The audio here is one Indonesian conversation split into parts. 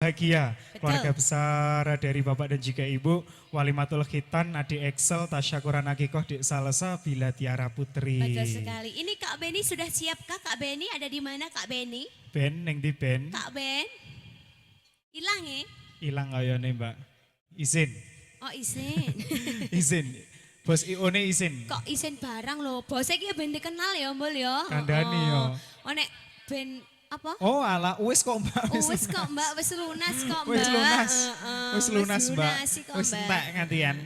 bahagia. Keluarga Betul. besar dari Bapak dan juga Ibu. Walimatul Khitan, Adik Excel, Tasyakuran Akikoh, Dik Salesa, Bila Tiara Putri. Betul sekali. Ini Kak Beni sudah siapkah? Kak Beni ada di mana Kak Beni? Ben, neng di Ben. Kak Ben? Hilang ya? Hilang ayone Mbak. Izin. Oh izin. Izin. Bos IO ne izin. Kok izin barang loh. Bosnya ki ben dikenal ya Mbul ya. Kandani yo. Oh nek ben apa? Oh ala, wis kok Mbak. Oh, wis kok Mbak, wis lunas kok Mbak. Wis lunas. Heeh, Wis lunas Mbak. lunasi kok, Wis Mbak. entek ngantian.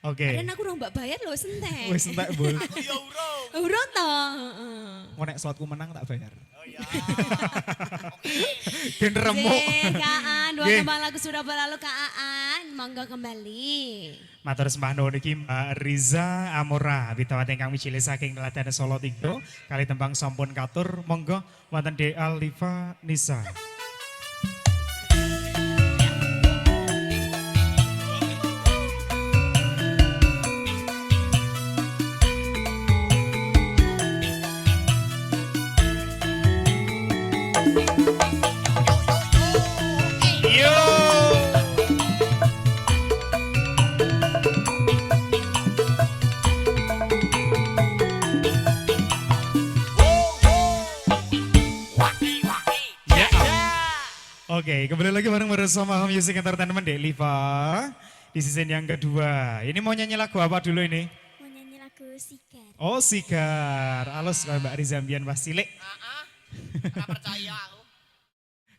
Oke. Dan aku udah Mbak bayar loh sentek. Wis entek Bul. Urut toh. Heeh. Mau nek slotku menang tak bayar. Oh iya. Gen remuk. Kak Aan, dua Nggih. tembang lagu sudah berlalu Kak Aan, monggo kembali. Matur sembah nuwun iki Mbak Riza Amora Bitawa ingkang mijile saking Teladan Solo Tinggo kali tembang sampun katur monggo wonten De Alifa Nisa. Yo. Ya. Oke, kembali lagi bareng bersama Home Music Entertainment Dek Liva di season yang kedua. Ini mau nyanyi lagu apa dulu ini? Mau nyanyi lagu Sigar. Oh Sigar, halus kayak Mbak Riza Mbian pas cilik. Gak percaya aku.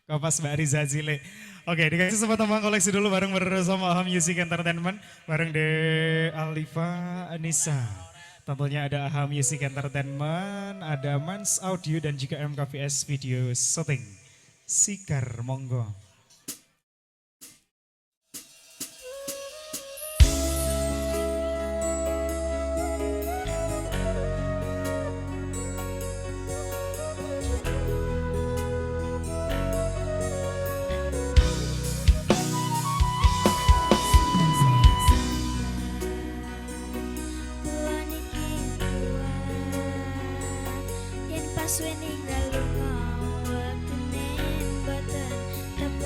Kau pas Mbak Riza cilik. Oke, dikasih sempat tembang koleksi dulu bareng bersama Home Music Entertainment bareng De Alifa Anissa. Tentunya ada AHA Music Entertainment, ada Mans Audio dan juga MKVS Video Shooting. Sigar, monggo. Kulon iki kuat yen pas we ninggal lunga wektune boten tepat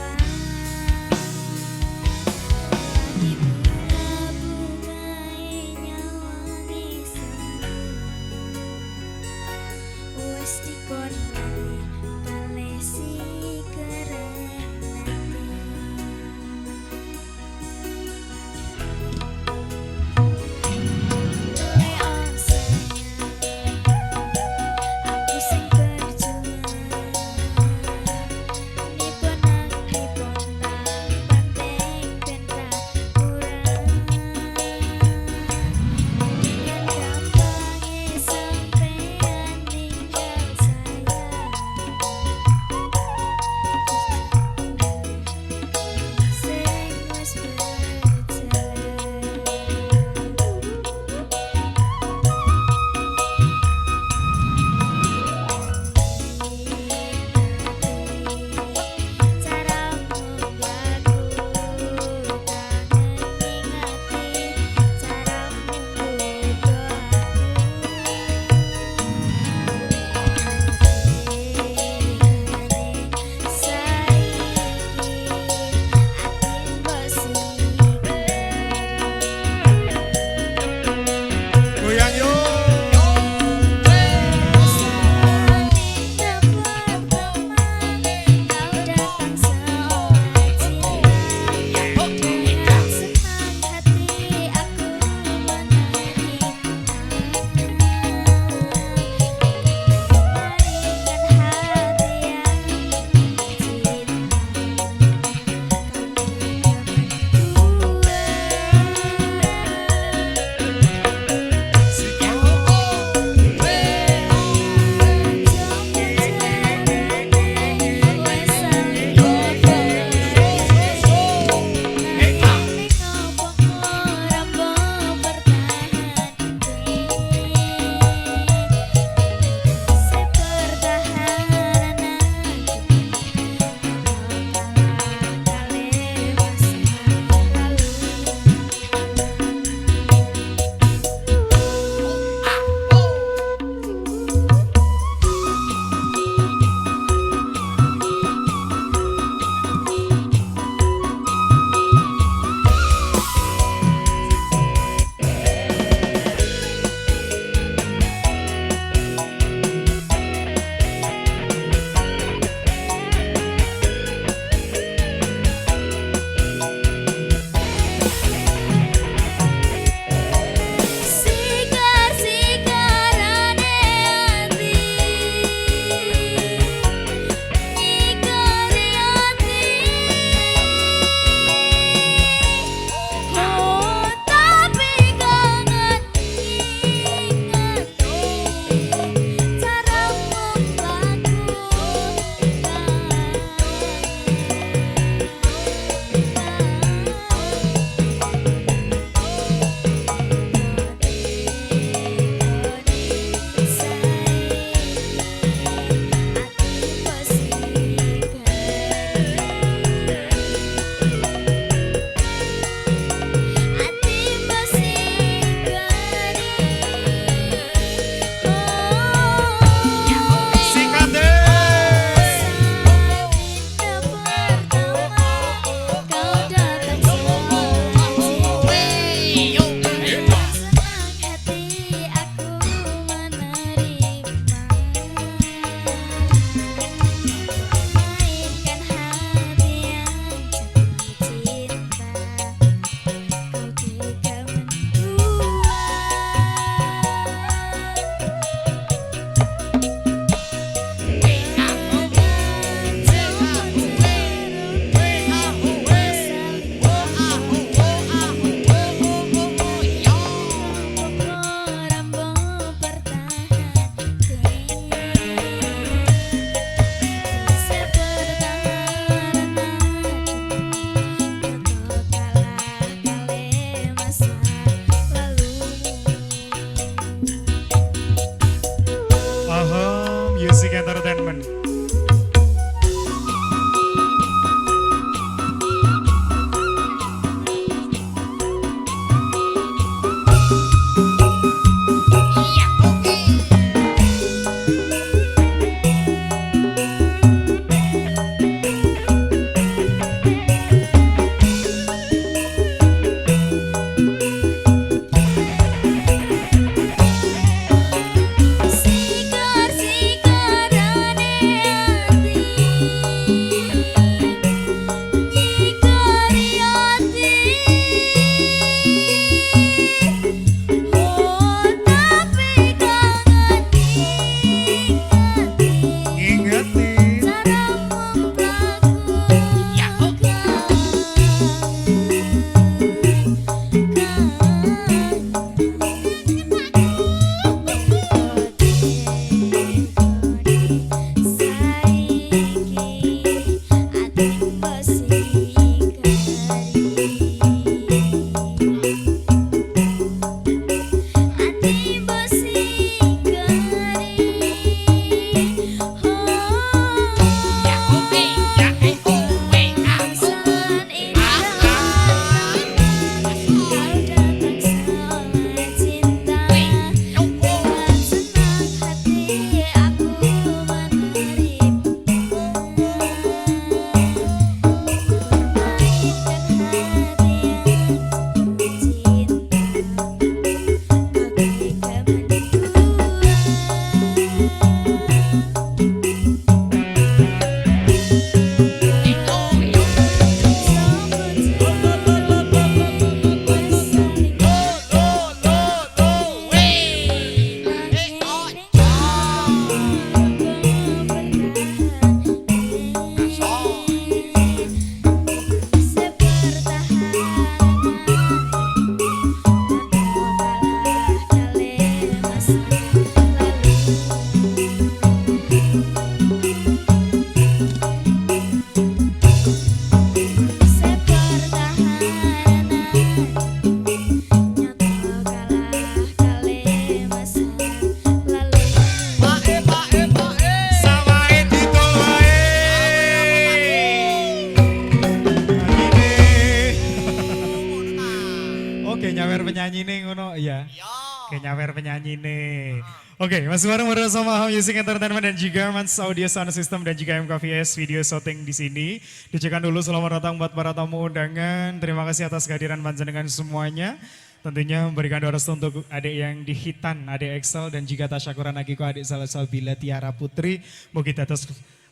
penyanyi nih ngono, iya. Yo. Kayak nyawer penyanyi nih. Oke, masih bareng bersama Aham Music Entertainment dan juga Mans Audio Sound System dan juga MKVS Video Shooting di sini. Dicekan dulu selamat datang buat para tamu undangan. Terima kasih atas kehadiran panjenengan semuanya. Tentunya memberikan doa restu untuk adik yang di Hitan, adik Excel dan juga tasyakuran agiko adik Salsabila Tiara Putri. Mugi dados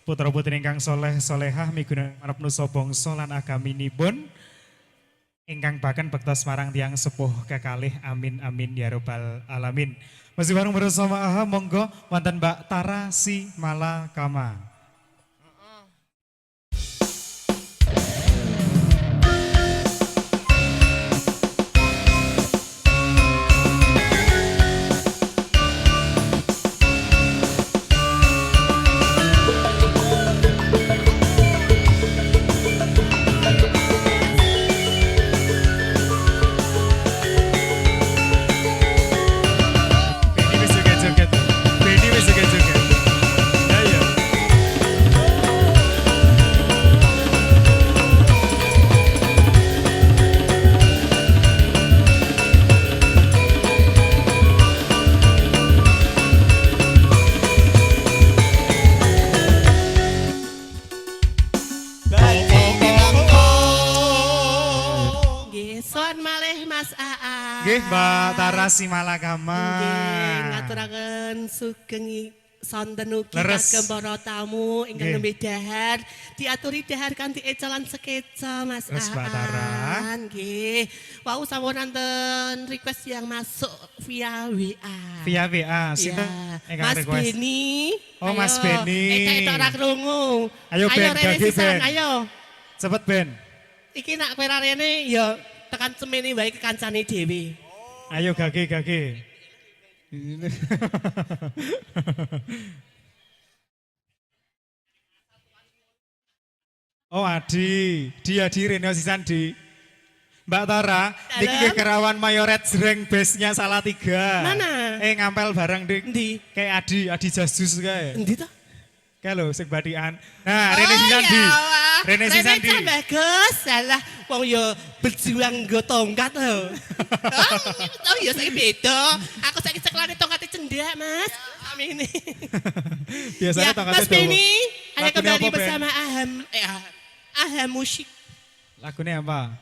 putra putri ingkang soleh solehah miguna manap nusa bangsa lan agaminipun. Ingkang bahkan bektos marang tiang sepuh kekalih amin amin ya robbal alamin. Masih bareng bersama Aham, monggo wonten Mbak Tara Si Malakama. Benny wis joget-joget. Ya ya. Nggih, sowan malih Mas Aa. Nggih Mbak Tara Si Malakama. Nggih, ngaturaken sugeng sonten ugi Leres. kagem para tamu ingkang Nggih. nembe dahar. Diaturi dahar kanthi ecalan sekeca Mas Leres, Mbak Tara. Nggih. Wau sampun wonten request yang masuk via WA. Via WA, sinten Iya. ingkang Mas request? Beni. Oh, Mas Beni. Eta ora krungu. Ayo, Ben, Rene gagi, sisan, Ben. ayo. Cepet Ben. Iki nak kowe rene ya tekan semene wae kekancane dhewe. Ayo gage. Oh Adi, Reno sisan di. Mbak Tara, Dalam? niki nggih kerawan mayoret jreng base-nya Salatiga. Mana? Ngampel bareng dik. Endi? Kayak Adi Jasus kae. Endi to? Kayak lho sing badikan. Nah, Rene sisan di. Rene sisan di. Rene bagus, salah wong yo berjuang nggo tongkat lho. Oh iya saiki beda. Aku saiki ceklane tongkate cendak, Mas. Amene. Biasanya Ya, tongkatnya Mas Beni, Lagunya hanya kembali apa, Ben? bersama Aham Musik. Lagunya apa?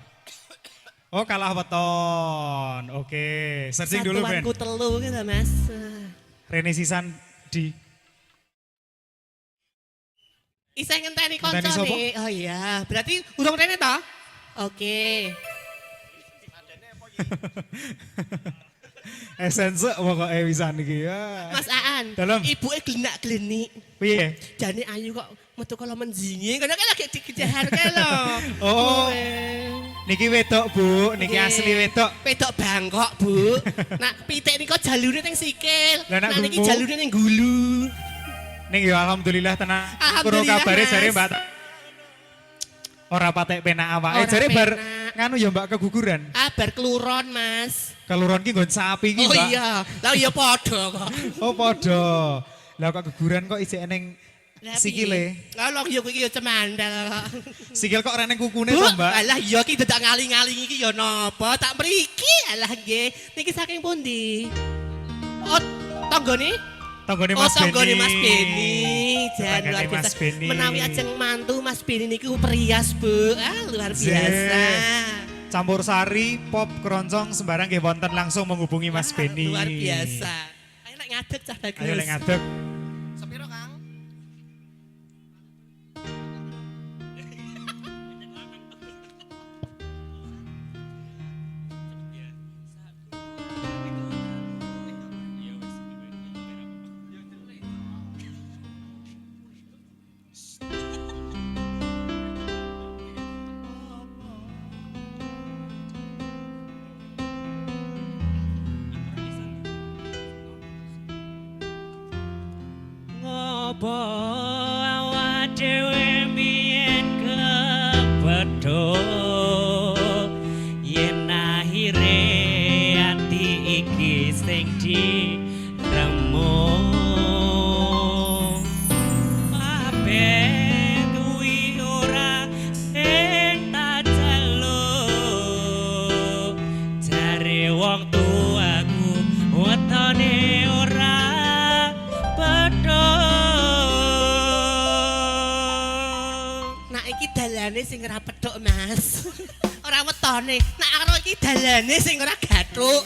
Oh kalah weton. Oke, searching dulu Ben. Satuanku telu gitu, Mas. Rene sisan di. Isa ngenteni Ngenteni sapa? koncone. Oh iya, berarti urung rene toh? Oke. Esense pokoknya wisan iki ya. Mas Aan, Dalam. ibuke glenak-glenik. Piye? Jane ayu kok metu kala menjingi, karena kan lagi dikejar kan lho. Oh. Niki wedok Bu, niki Nggih. asli wedok. Wedok Bangkok, Bu. Nak pitik niko jalure ning sikil. Lah, nak Nah niki gungmu? jalure ning gulu. Ning ya alhamdulillah tenang. Kurang Alhamdulillah, kabare Mas. jare Mbak. Ora patek penak awake. Ora Jare bar penak. nganu ya Mbak keguguran. Bar keluron, Mas. Keluron ki nggon sapi ki Oh Mbak. iya, lah iya padha kok. Oh padha. Lah kok keguguran kok isih eneng Lah, sikile. piye? Lah lho yo kuwi yo cemandal kok. Sikil kok reneng kukune Bu, to Mbak. alah iya ki dadak ngaling-ngaling iki ya napa? Tak mriki alah nggih. Niki saking pundi? Oh, tanggane? Tanggane Oh, Mas Beni. tanggane Mas Beni. Jan Tetanggane luar Mas biasa. Beni. Menawi ajeng mantu Mas Beni niku perias, Bu. Ah, luar biasa. Campur sari, pop, keroncong sembarang nggih wonten langsung menghubungi Mas Ah, Beni. luar biasa. Ayo nek ngadeg cah bagus. Ayo lek ngadeg. Sepiro Kang? Ngopo awak dhewe mbiyen kepedho yen akhire ati iki sing diremuk kabeh kuwi ora ing tak jaluk jare wong dalane sing ora pedhok, Mas. Ora wetone. Nek karo iki dalane sing ora gathuk.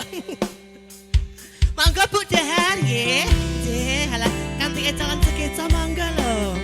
Monggo Bu Dahar nggih. Nggih, halah kanthi ecalan sekeca monggo lho.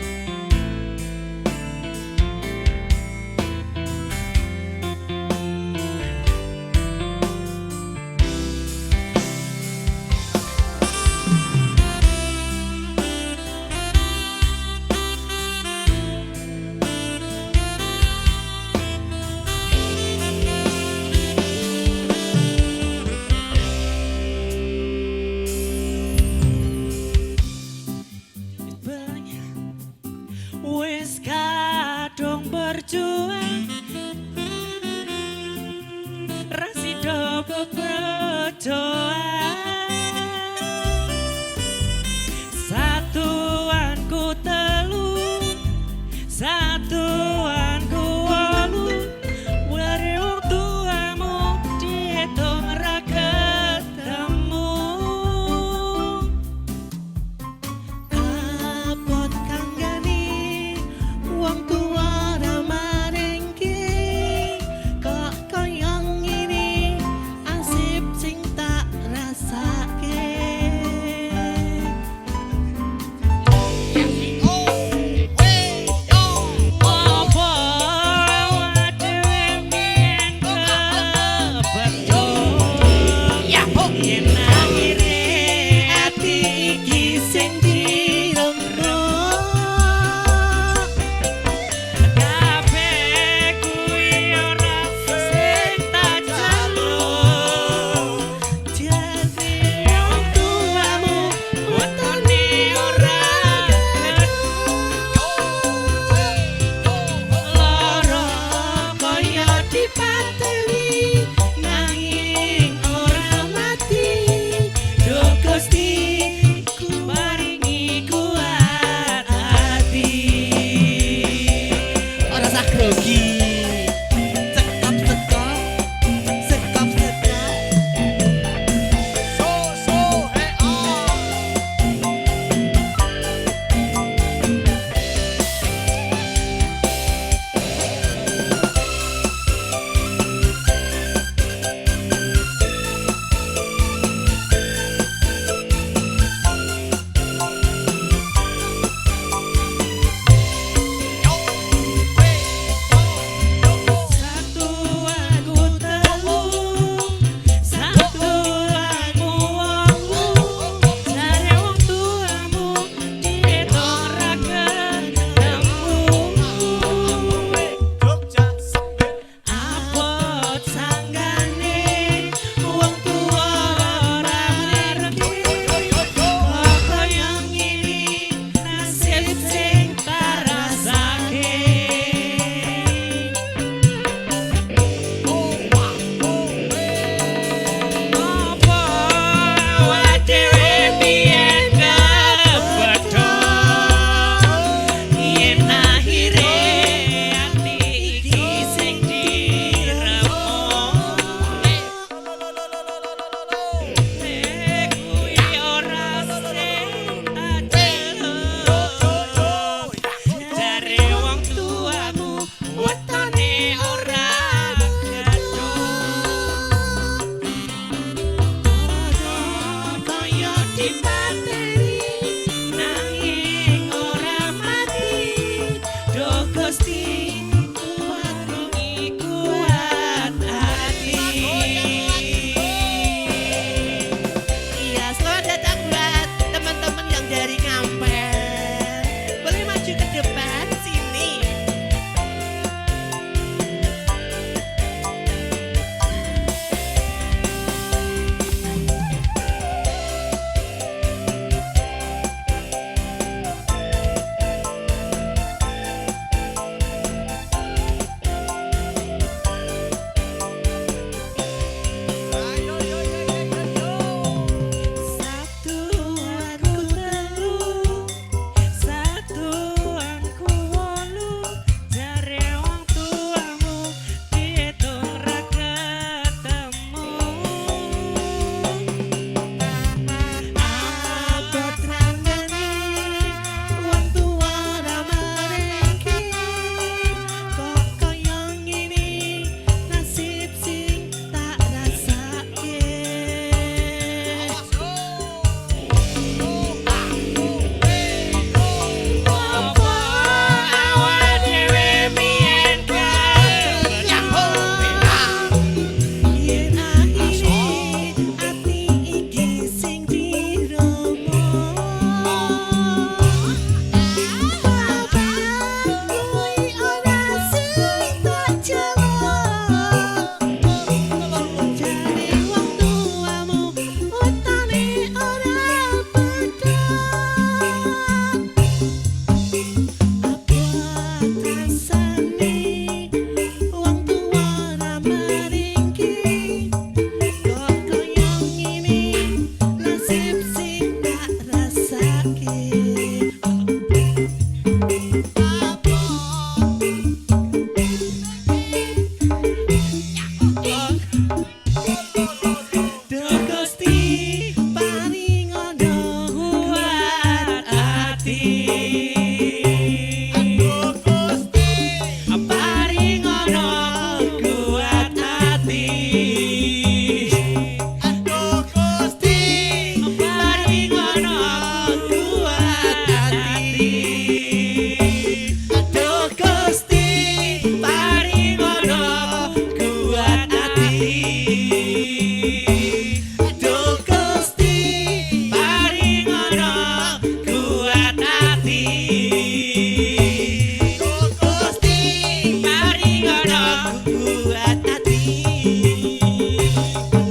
kuat hati.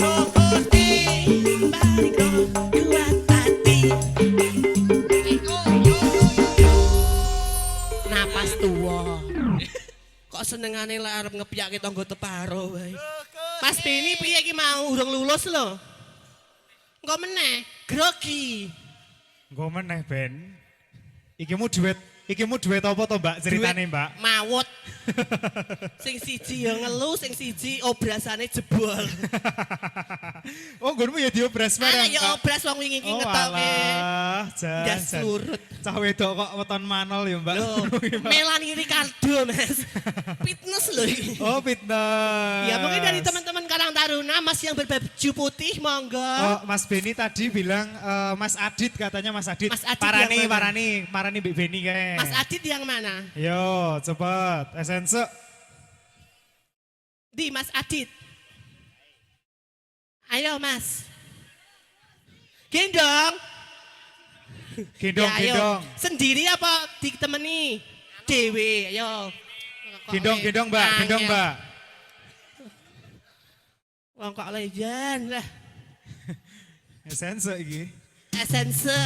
Oh Gusti, paringo kuat hati. Napas tua. Kok senengane lek arep ngepyake tangga teparo wae. Mas Beni piye iki mau urung lulus lho. Engko meneh grogi. Nggo meneh Ben. Iki mu duet apa to Mbak ceritane Mbak? Mawut. Sing siji ya ngelu, sing siji obrasane jebol. Oh nggonmu ya diobras bareng. Ya obras wong wingi iki Oh ngetoke. alah, Ndas jan. lurut. Cah wedok kok weton manol ya Mbak. Loh, Melani Ricardo Mas. Fitness loh ini. Oh fitness. Ya mungkin dari teman-teman Karang Taruna Mas yang berbaju putih monggo. Oh, Mas Beni tadi bilang Mas Adit katanya Mas Adit. Mas Adit Parani, yang mana? Parani Mbak Beni kayak. Mas Adit yang mana? Yo, cepet. Esense. Di Mas Adit. Ayo Mas. Gendong. Gendong, Ya, ayo. gendong. Sendiri apa ditemani? Dewe, ayo. Gendong, gendong Mbak, gendong Angel. Mbak. Wong kok lejan lah. Esense iki. Esense.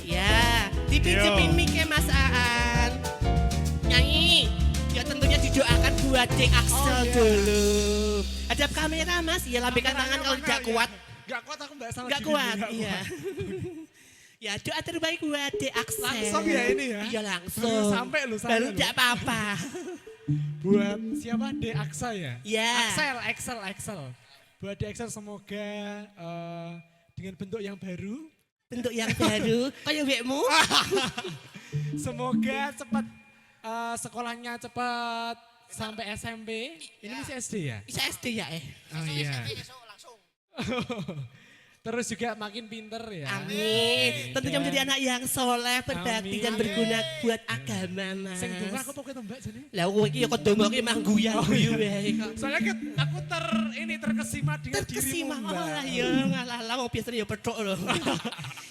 Ya, dipinjemin Yo. mic Mas Aan. Nyanyi. Ya tentunya didoakan buat Dek Axel dulu. Hadap kamera Mas, ya lambaikan tangan kalau tidak kuat. Gak kuat aku mbak sama Enggak diri, kuat, nggak iya. Ya doa terbaik buat Dek Axel. Langsung ya ini ya? Iya langsung. Baru sampai lu, Baru lu. tidak apa-apa. Buat siapa? De Aksa ya? Ya. Axel. Buat De Axel semoga dengan bentuk yang baru. Bentuk yang baru. Kayak wekmu. Semoga cepat sekolahnya cepat sampai SMP. Ini masih SD ya? Bisa SD ya Oh iya. Besok langsung. Terus juga makin pinter ya. Amin. Tentunya Dan- menjadi anak yang soleh, berbakti dan Amin. berguna buat agama Mas. Sing donga aku pokoknya mbak jadi. Lah kowe iki ya kok donga ki mah guyu-guyu wae kok. Soalnya aku terkesima dengan Terkesima dirimu oh mbak. lah ya ngalah wong biasanya ya petruk loh.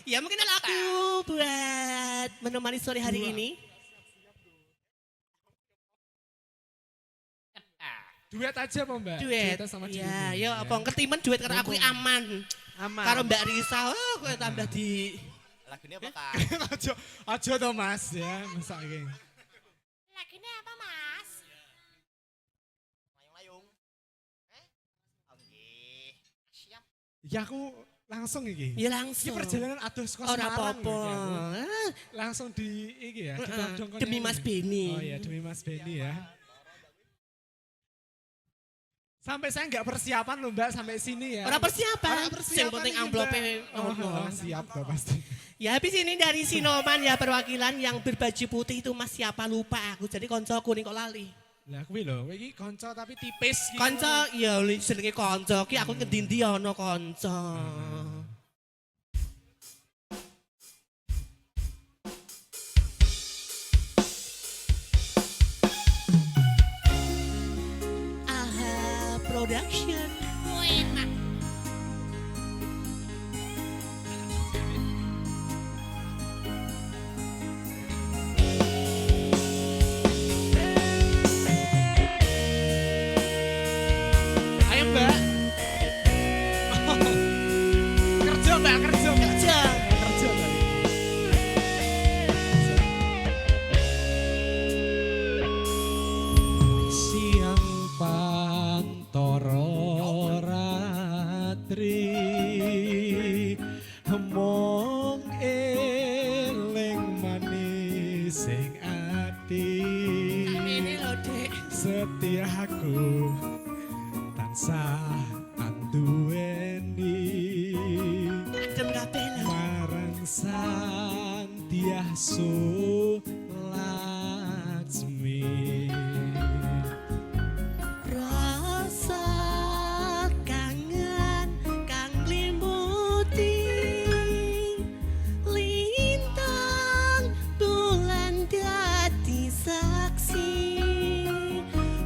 Ya mungkin lagu buat menemani sore hari ini. Duet aja apa mbak? Duet. Sama Ya, dirimu. ya apa ketiman duet karena aku aman. Aman. Karo Mbak Risa, oh kowe tambah di Lagunya apa kak? Aja toh mas ya, masa ini. Lagunya apa Mas? Layung-layung. Oke. Siap. Ya aku langsung iki. ya Ini langsung. perjalanan atus kos Ora Semarang apa-apa. iki aku. Ah, Langsung di iki ya. ditodongkan Demi ini. Mas Beni. Oh iya demi Mas Beni ya. Sampai saya nggak persiapan loh mbak sampai sini ya. Orang persiapan. Ora persiapan Yang penting ini, amplopnya Mbak. ono. Siap kok pasti. Ya habis ini dari Sinoman ya perwakilan yang berbaju putih itu Mas siapa lupa aku. Jadi konco kuning kok lali. Lah kuwi lho, kowe iki kanca tapi tipis gitu. Konco ya jenenge konco ki aku ngendi-endi ana konco. Aha Production. Enak. Ayo mbak. Kerja mbak, kerja. Kerja. Kerja mbak. Siang pantoro ratri mong eling manis sing ati Ini loh dek. setiaku tansah anduweni Adem kabeh lho. marang Santiaso Laksmi Rasa kangen kang limuti lintang bulan dadi saksi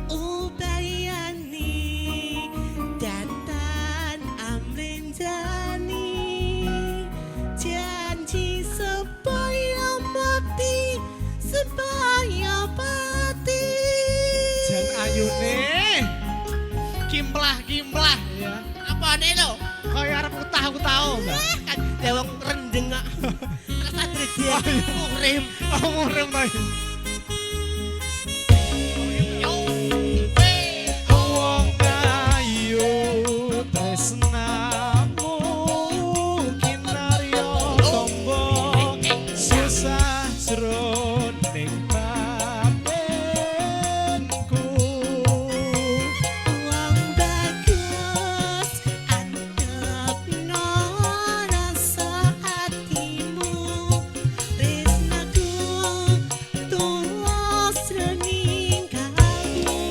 ubayani datan amrenjani janji supaya mati bojone. Kimplah, kimplah. Iya. Apa nih lo? Kaya arep utah-utah, Mbak. Kan dewang rendeng kok. Rasa drede. Urem. Umurem ta. Yo. Wong ayu tresnamu kinarya tombo susah jroning batinku. Wong bagus antepno rasa hatimu. Tresnaku tulus rening kamu.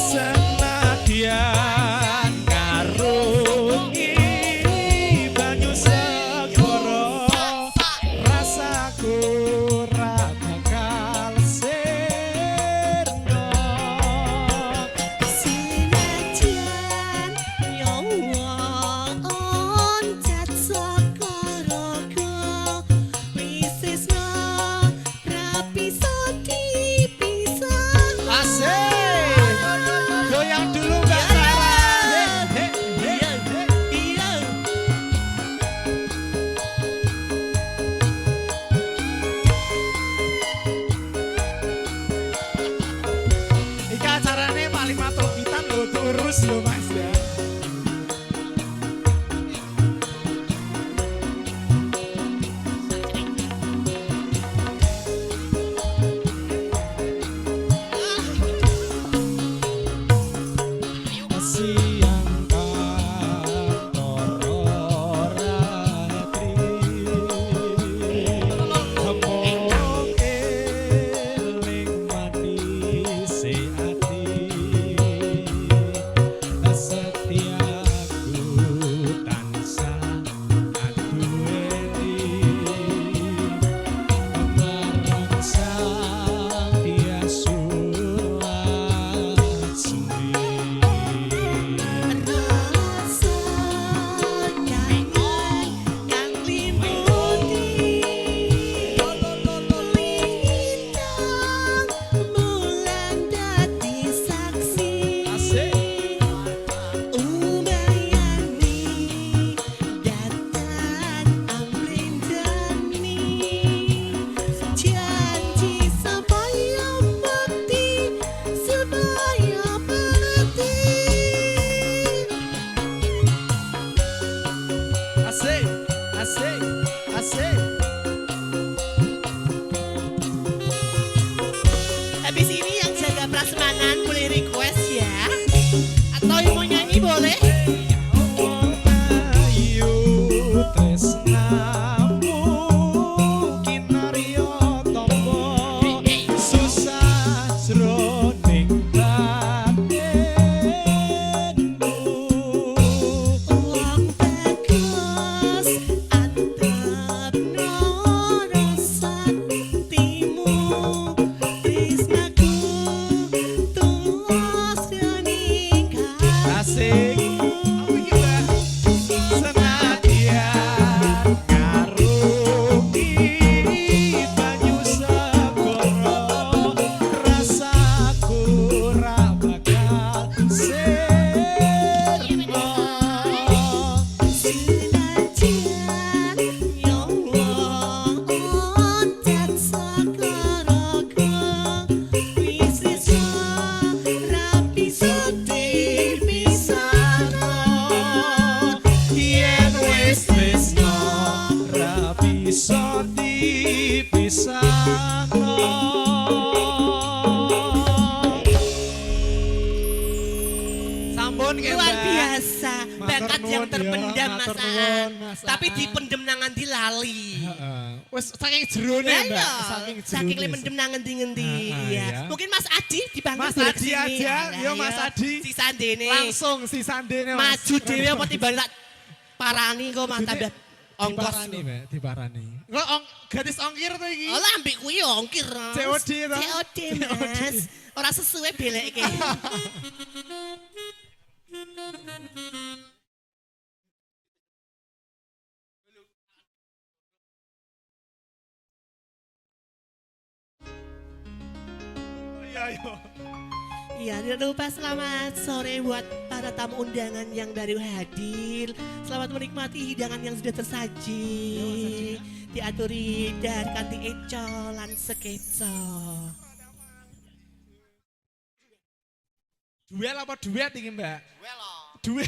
Senadyan ngarungi banyu segara rasaku ra bakal sirna. Sinajan nyowon oncat saka raga wisesna rapi dipisah. Asik. Goyang dulu Mbak Sarah. Iya. Iki acarane paling matur pitan lho terus lho Mas ya. Siang kantor ratri ngomong eling manise ati setiaku tansah aduweni marang sang Tiasu Laksmi. Rasa kangen kang limuti lintang bulan dadi saksi. Umbayani datan amblendani janji supaya bekti supaya bekti. Asik, asik, asik. Habis ini yang jaga prasmanan boleh request ya. Atau yang mau nyanyi boleh. Ayu tresnamu kinarya tombo susah jroning batinku. Wong bagus antepno rasa hatimu. Tresnaku tulus rening Asik. kamu. Apa iki, Mbak? Senadyan ngarungi banyu segara rasaku ra bakal sirna. Sinajan nyowon oncat saka raga wisesna rapi dipisahna. Yen wis tresna ra bisa dipisahna. Sampun nggih, Luar Mbak. biasa. Matur Bakat yang nuwun ya, terpendam Mas matur Aan. nuwun, Mas Tapi Aan. dipendem nang ngendi lali. Heeh. Wis saking jerone, Lah Mbak. iya, Saking saking jerone. le mendem nang ngendi-ngendi. Heeh, Iya. ya. Mungkin Mas Adi dipanggil Mas boleh Adi kesini. aja. Alah, Yo, Mas iya. Adi. Si Sandene. Langsung si sandene Mas. Maju dhewe apa timbang tak parani kok Mas Kudune tambah ongkos. Diparani, Mbak, diparani. Kok gratis ongkir to iki? Oh, ambek kuwi ongkir. Mas. COD to? COD, Mas. Ora sesuai beleke. Iya, ayo. Iya, jangan lupa selamat sore buat para tamu undangan yang baru hadir. Selamat menikmati hidangan yang sudah tersaji. Diaturi dan kanti eco lan sekeco. Duel apa duet ini Mbak? Gue loh. Duel.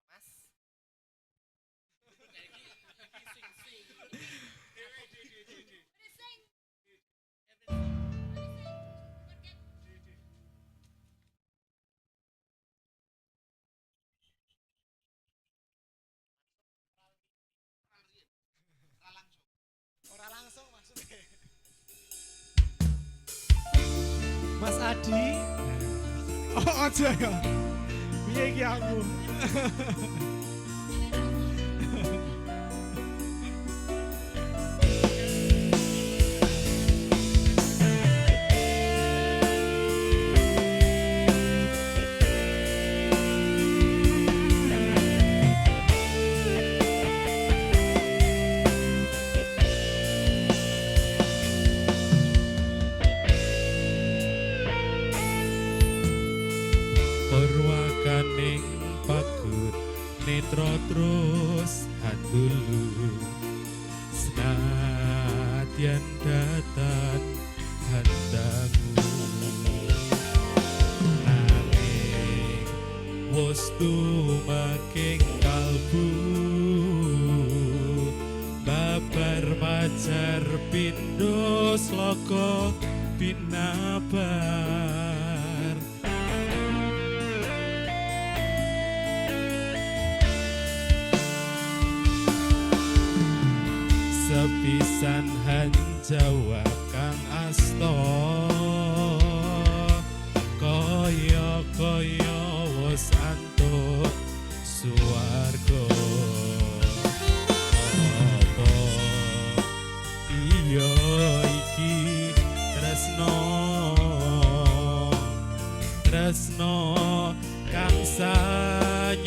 Mas. Ora langsung maksudnya. Mas Adi. Oh aja ya. Piye iki aku? Purwakaning pagut netra terus handulu senadyan datan handamu nanging wus tumaking kalbu babar majar pindho sloka binabar sepisan hanjawa kang asta kaya wis antuk suwarga apa iya iki tresno kang sanyata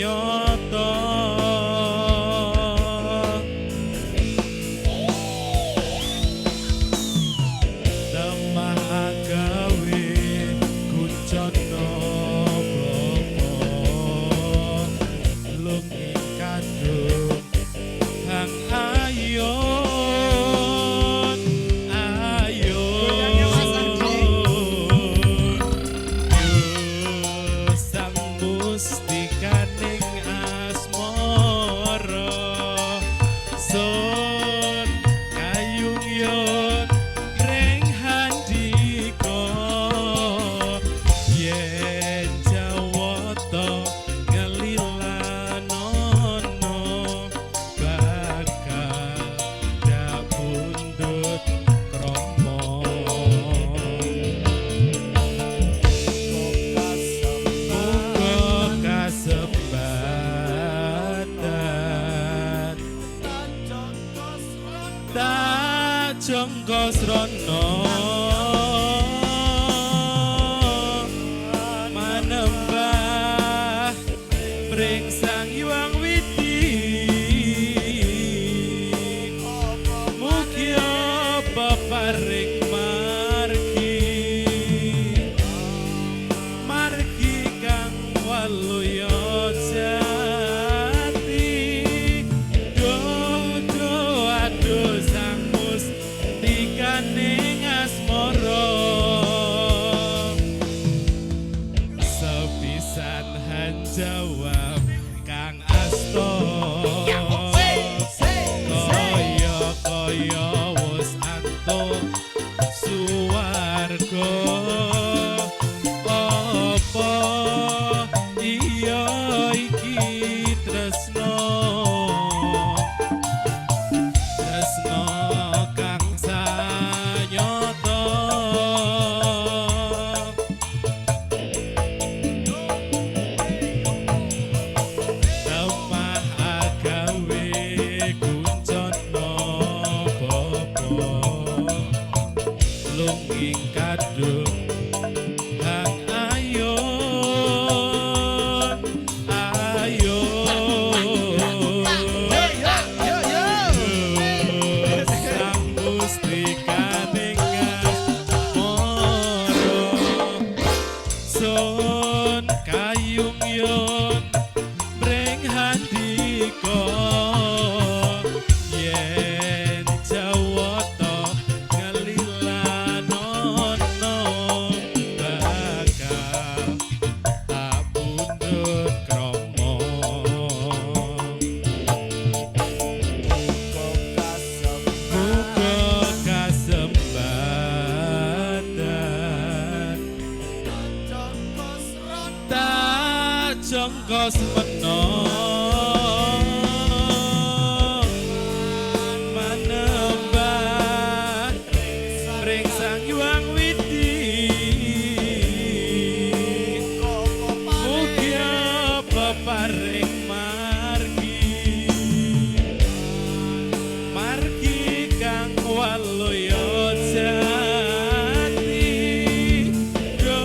Jongkos rono manembah pring sang yuang witi mugia peparing margi kang waluya jati dodo aduh sang tikaning asmara sepisan hanjawab kang asta kaya wis antuk suwarga apa iya iki tresno kang sanyata temah agawe kuncana bapa lunging kadung hang ayon sang Gusti likaning moro sun kayung yon breng handika yen jawata ngelilanono bakal tak pundhut krama muga kasempatan tak jongkos menong manembah ring sang yuang widi mugia peparing margi margi kang waluya jati do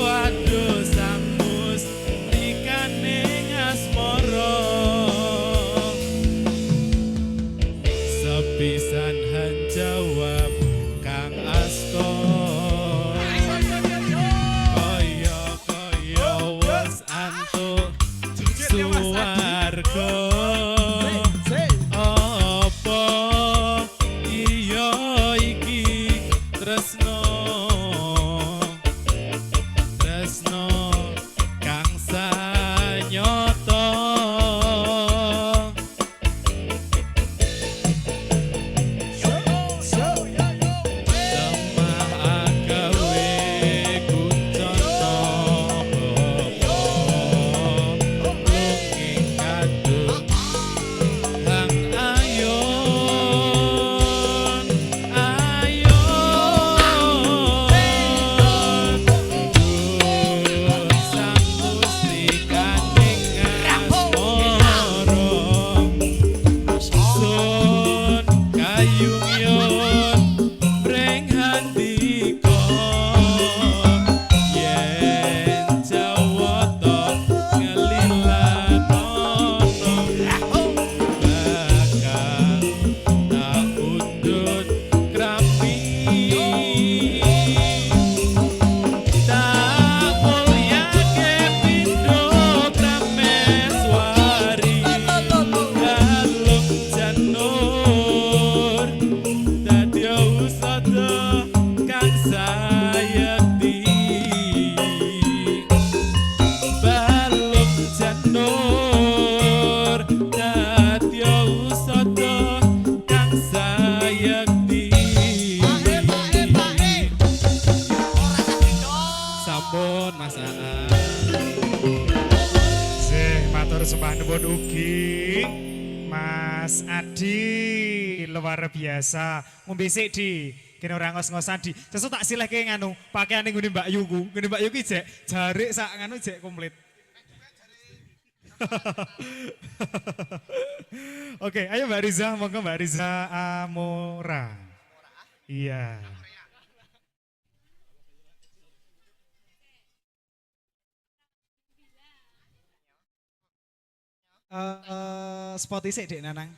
aduh sang mustikaning asmara sepisan han jawab kang askor kaya wes antuk suwarga apa iya iki tresno kang sanyata Semah agawe kuncana lunging kadung hang ayon sang mustikaning asmara sun kayung yon breng handika yen jawata ngelilanono bakal tak pundhut krapi tak mulyake pindho prameswari kalung janur dadi usada kang sayekti balung janur dadi usada kang sayekti sampun masaan Matur sembah nuwun ugi Mas Adi luar biasa. Ngombe sik di kene ora ngos-ngosan di. Sesuk tak silehke nganu pakaiane ngene Mbak Yuku. Ngene Mbak Yuki jek jarik sak nganu jek komplit. Oke, ayo Mbak Riza, monggo Mbak Riza Amora. Iya. Spot isik Dek Nanang.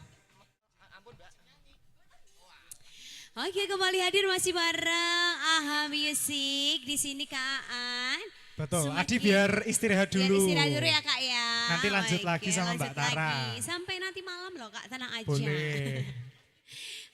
Oke, kembali hadir masih bareng AHA Music di sini Kak Aan. Betul, Semakin- Adi biar istirahat Biar dulu. istirahat dulu ya Kak ya. Nanti lanjut Oke, lagi sama lanjut Mbak Tara. lagi. Sampai nanti malam loh Kak, tenang aja. Boleh.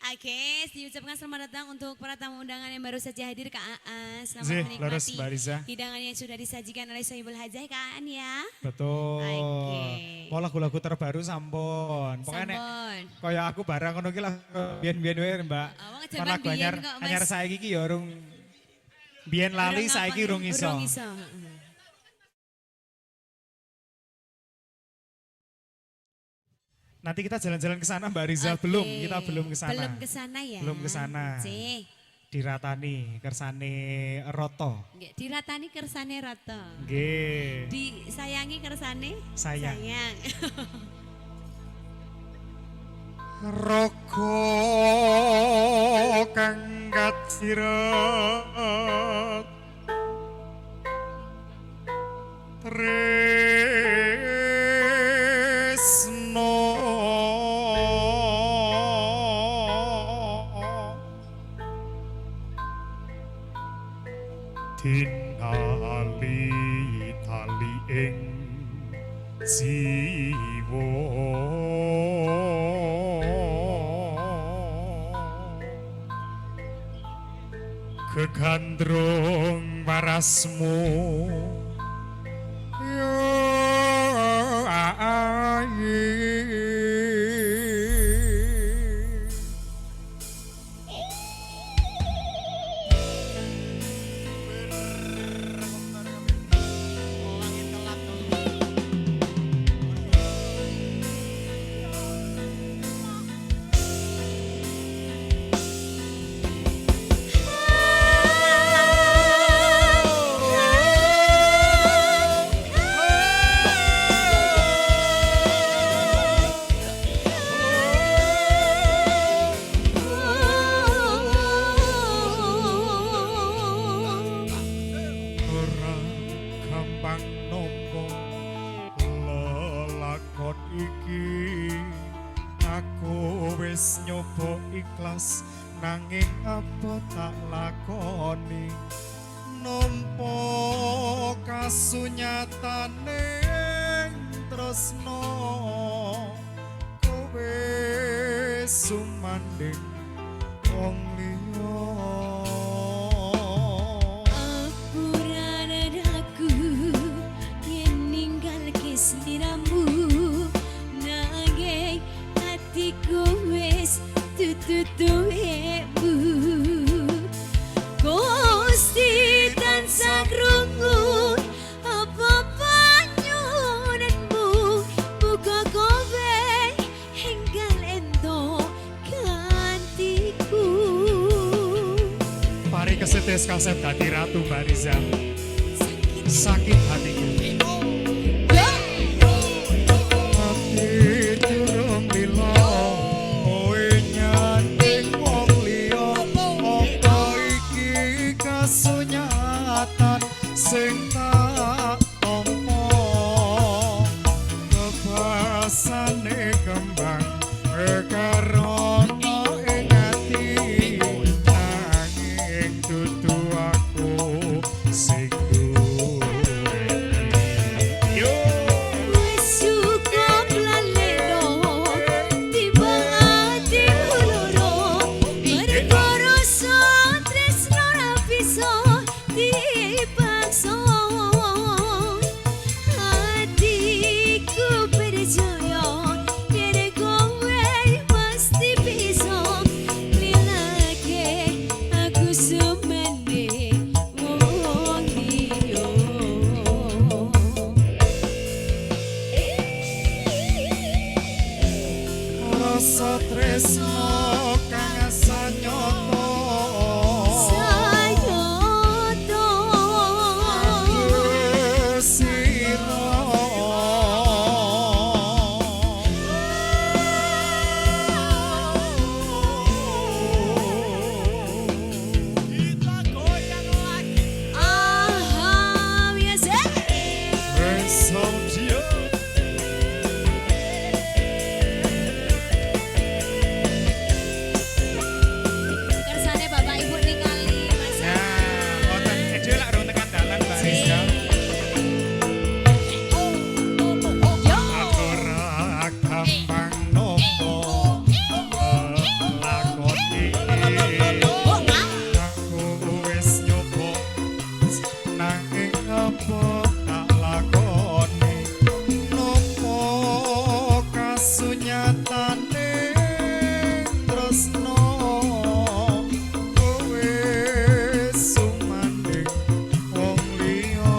Oke, diucapkan selamat datang untuk para tamu undangan yang baru saja hadir Kak Aan. Selamat Zih, menikmati lurus Mbak Riza. hidangan yang sudah disajikan oleh Sohibul Hajah Kak Aan ya. Betul. Oke. Mau lagu-lagu terbaru sampun. Pokoknya nek Sampun. kaya aku barang ngono ki lah biyen-biyen wae Mbak. Oh, Kan zaman lagu biyen anyar kok, Mas. anyar saiki ki ya urung biyen lali Urung saiki apa- urung iso. urung iso, heeh. Nanti kita jalan-jalan ke sana Mbak Riza. Oke. Belum, kita belum ke sana. Belum ke sana ya. Belum ke sana. Cih. Diratani kersane Roto. Nggih, diratani kersane rata. Nggih. Disayangi kersane Sayang. sayang. Roko kang kacirat tresno tinali tali ing jiwa kegandrung parasmu yo ora gampang nopo lelakon iki aku wis nyoba ikhlas nanging apa tak lakoni nampa kasunyatane tresno kowe sumanding wong liya Apurana daku yen ninggal kesliramu nanging hatiku wis tututuemu Gusti tansah krungu apa panyunanmu muga kowe enggal ento gantiku Pari kesetes kaset dadi ratu Mbak Riza sakit hatiku hati durung lilo kowe nyanding wong liya apa iki kasunyatan sing tak tampa kebasane kembang karono ing ati nanging dudu aku sing duwe yo Wis cukup laleno timbang ati loro mergo rasa tresno ra bisa dipaksa hatiku percaya yen kowe pasti bisa lilake aku semene wong liya rasa tresno kang sanyoto Sayoto sira Kita goyang lagi. Aham ya Saudie kersane Bapak Ibu ningali Mas nah wonten ide lak rung tekan dalan Mbak Rizka Yo aku ora gampang nopo lakon iki aku wis nyoba nanging apa tak lakoni nopo kasunyatane tresno kowe sumanding wong liya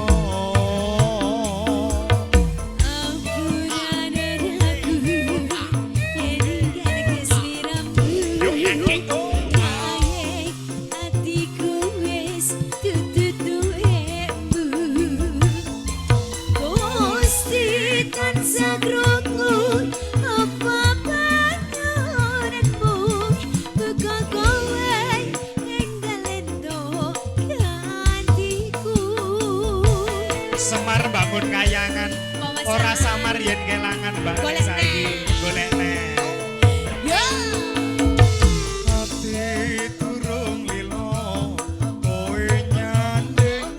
Ampurane aku yen ninggal kesliramu nanging hatiku wis tututuemu Gusti tansah krungu apa panyunanmu muga kowe enggal ento gantiku Semar bangun kayangan ora samar yen kelangan Mbak Golek saiki golek neh Yo hati durung lilo kowe nyanding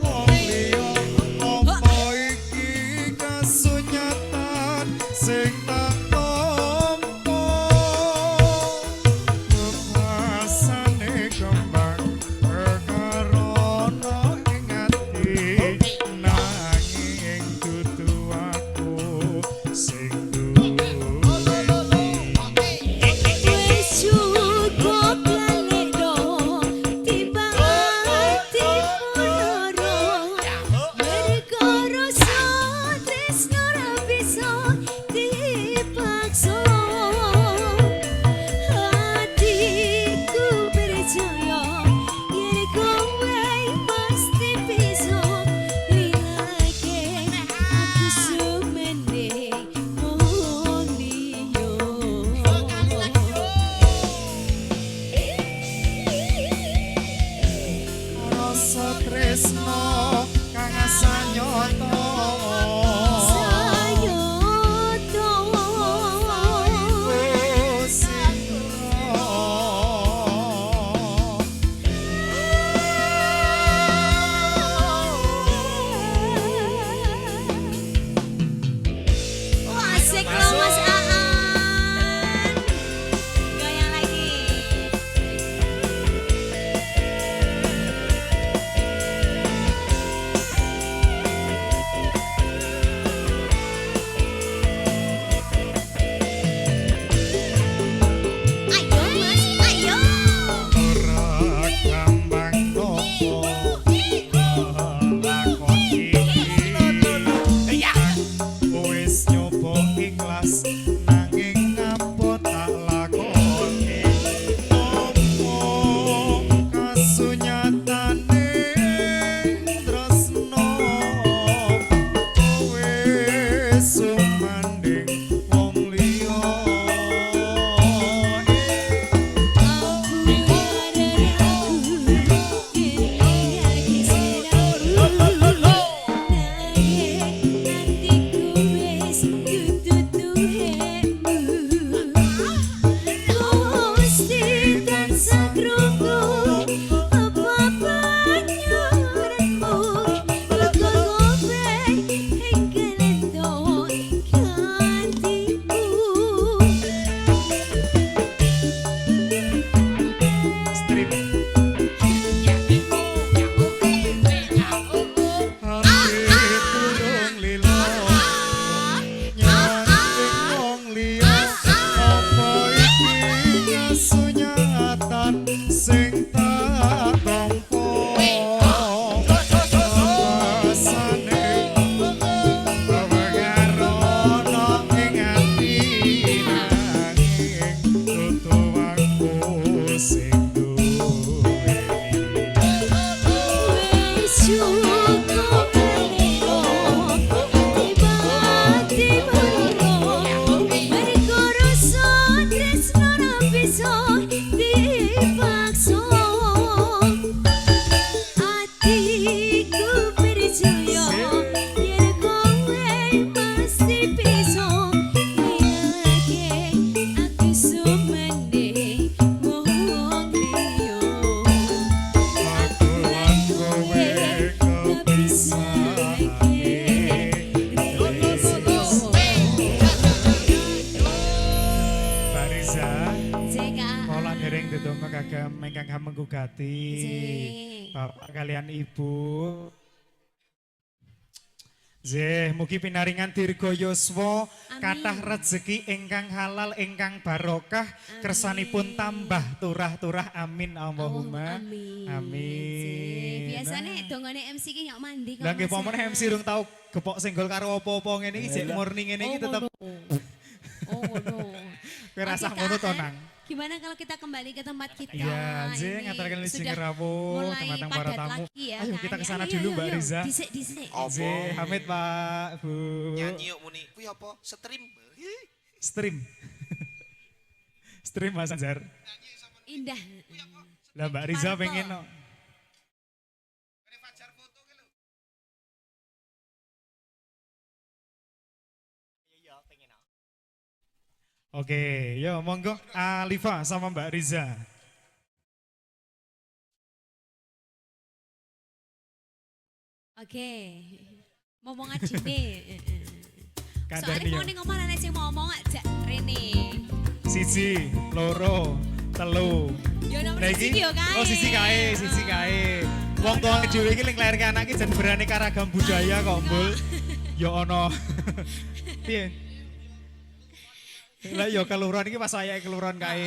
tresno kang sanyoto Asik loh Mas Aan. Goyang lagi. Ayo Mas, ayo. ora gampang nopo lakon iki wis nyoba ikhlas nanging ngapa tak lakoni omong kasunyatane tresno wis sumanding wong liya strip Hati turung lilo nyantik wong liya apa iki kasunyatan sing tak tampa rasane babagarono ing ati nanging tutuwanku sing duweni Aturan kowe Bariza Kala dereng dedonga kagem ingkang menggugati Bapak kalian Ibu Zeh, mugi pinaringan dirga yuswa kathah rejeki ingkang halal ingkang barokah kersanipun tambah turah-turah amin Allahumma amin. Biasanya dongane MC ki nyok mandi Lah nggih pomone MC rung tau gepok senggol karo apa-apa ngene iki jek murni ngene iki tetep Oh no. kowe rasah ngono to nang. Gimana kalau kita kembali ke tempat kita? Iya, Zeh Ini ngaturkan sudah sing rawuh mulai teman-teman padat para tamu. lagi ya Ayo kan? kita ke sana Ayo, dulu ayo, Mbak ayo. Riza. Disik. Zeh, Hamid Pak, Bu. Nyanyi yuk muni. Kuwi apa? Stream. Stream. Stream Mas Anjar. Indah. Lah Mbak Riza Parto. pengen no. Oke, yo monggo Alifa sama Mbak Riza. Oke. Ngomong aja nih. Soalnya Kandani mau yo. nih ngomong anak sih ngomong aja Rene. Siji, loro, telu. Yo nomor Nah, iki- siji yo kae. Oh sisi kae. Wong tua dhewe iki ning lair anak iki jan berani karagam budaya kok, Mbul. Ya ono. Piye? Lah yo kelurahan iki pas saya kelurahan kae.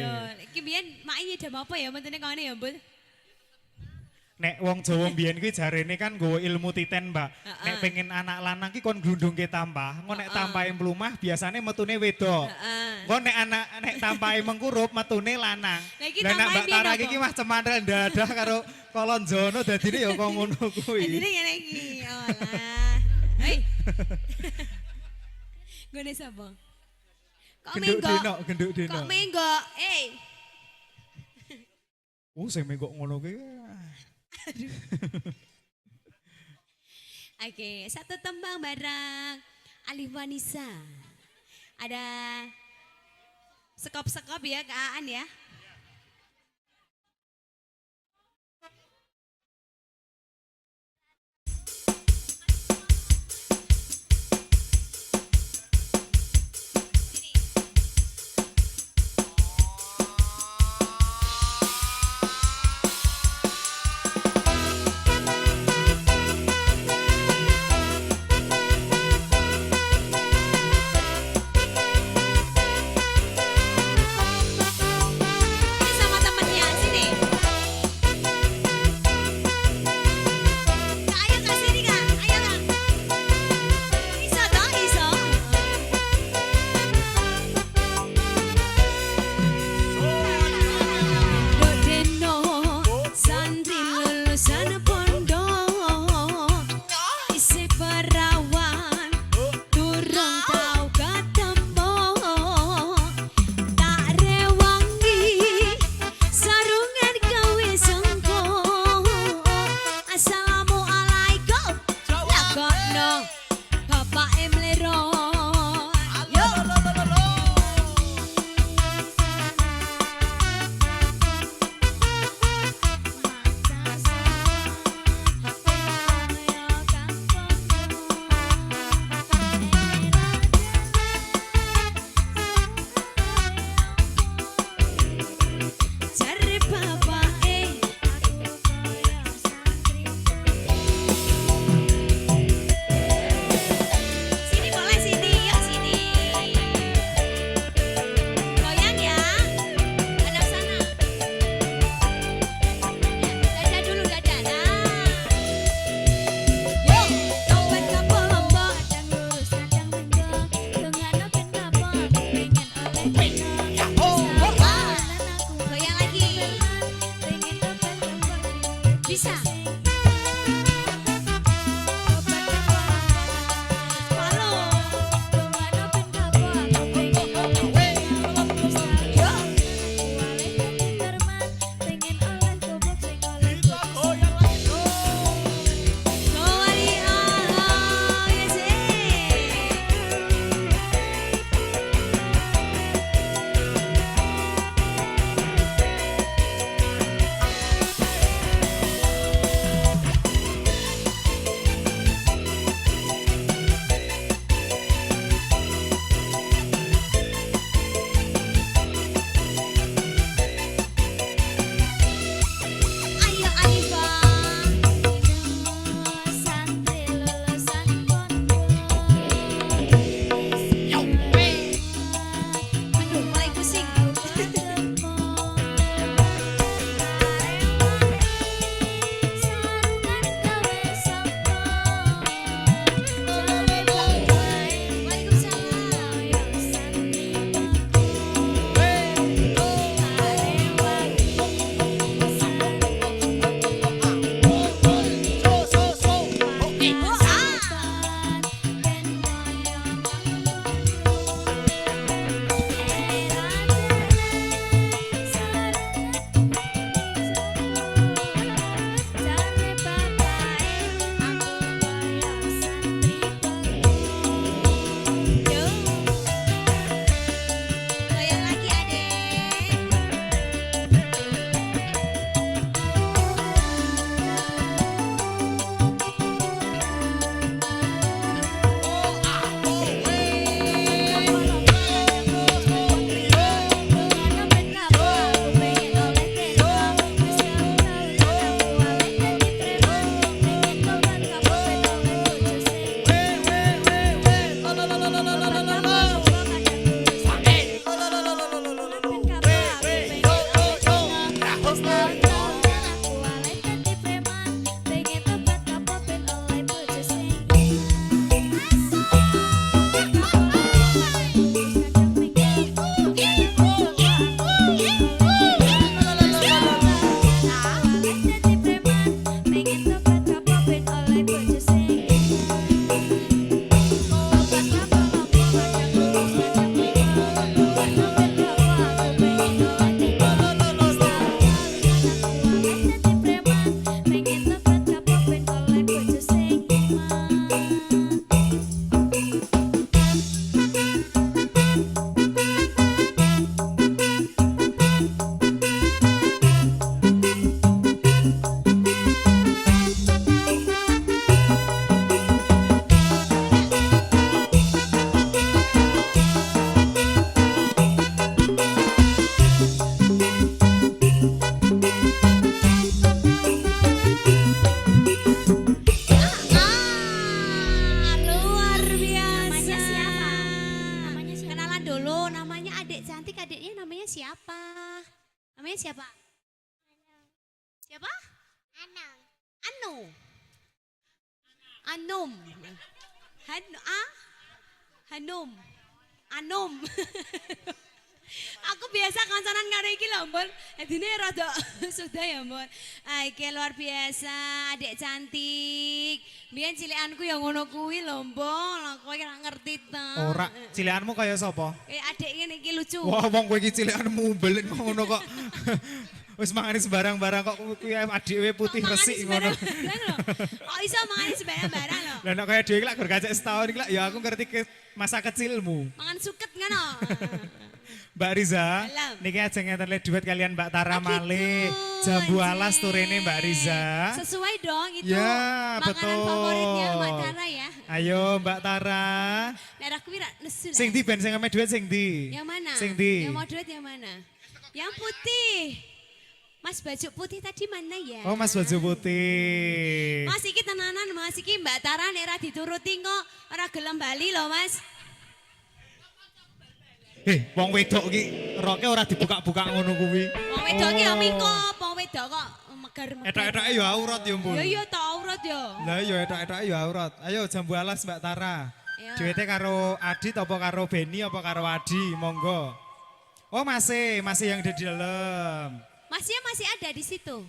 Betul. Iki biyen mak nyedam apa ya mentene kene ya, Mbul? Nek wong Jawa mbiyen kuwi jarene kan nggawa ilmu titen, Mbak. Nek pengen anak lanang ki kon glundungke tampah. Engko nek tampahe mlumah biasane metune wedok. Engko nek tampahe mengkurup metune lanang. Lah iki Lah nek tampahe Mbak piye Tara to, iki Bo? mah cemandel dadah karo kolonjono dadine ya kok ngono kuwi. Jadi ngene iki. Olah. Hei. Gone sapa? Kok Genduk menggok? genduk dino. Kok menggok? Eh. Sing menggok ngono kuwi. Oke, satu tembang bareng Alif Vanessa. Ada sekop-sekop ya Kak Aan ya. Sama temennya sini. Kak, ayo Kak sini Kak, ayo Kak. Iso toh, iso. Dodeno, santri lulusan pondok, isi perawan, durung tau ketemu, tak rewangi, sarungan gawe sengko. Assalamualaikum, lakono, Bapak Emlero. Yo. Cari bapak sini boleh sini, yuk sini. Goyang ya, hadap sana. Dadah dulu, dadah. Nah. Yuk, dompet kapombo, kadang lurus, kadang bengkok. Tengahnya ben kapok, pengen oleh goyang lagi. Bisa. Halo. Kembali Allah ya sih. Ayo Alifah, santri lulusan pondok. Aduh, mulai pusing. Goyang lagi adek. Anum. Hanum. Anum. Aku biasa kancanan karo iki lho, Mbon. Edine rada sudah ya, Mbon. Iki luar biasa, adik cantik. Biyen cilikanku ya ngono kuwi lho, Mbon. Lah kowe ora ngerti ta. Ora, cilikanmu kaya sapa? Adik ngene iki lucu. Wah, wong kowe iki cilikanmu belit ngono kok. Wis mangani sembarang-barang kok kuwi adike putih resik ngono. Kok iso mangani sembarang-barang lho. Lah nek kaya dhewe iki lak gur kacek setahun iki lak ya aku ngerti ke masa kecilmu. Mangan suket ngono. Mbak Riza, Halo. niki ajeng ngeten le duet kalian Mbak Tara Oh, Male, gitu, Jambu anjing. Alas turene Mbak Riza. Sesuai dong itu Ya, makanan betul. favoritnya Mbak Tara ya. Ayo Mbak Tara. Nek aku kira nesu. Sing di ben sing ame duet sing di? Yang mana? Sing di? Yang mau duet yang mana? Yang putih. Mas baju putih tadi mana ya? Oh Mas baju putih. Mas iki tenanan Mas iki Mbak Tara nek ora dituruti kok ora gelem bali loh Mas. Wong wedok ki roke ora dibuka-buka ngono kuwi. Wong wedok ki ya mingkop, wong wedok kok megar-megar. Etok-etoke ya aurat ya, Mbun. Ya iya tak aurat ya. Lah ya etok-etoke ya aurat. Ayo Jambu Alas Mbak Tara. Ya. Duete karo Adit apa karo Beni apa karo Adi, monggo. Oh masih yang ada di dalam. Masnya masih ada di situ.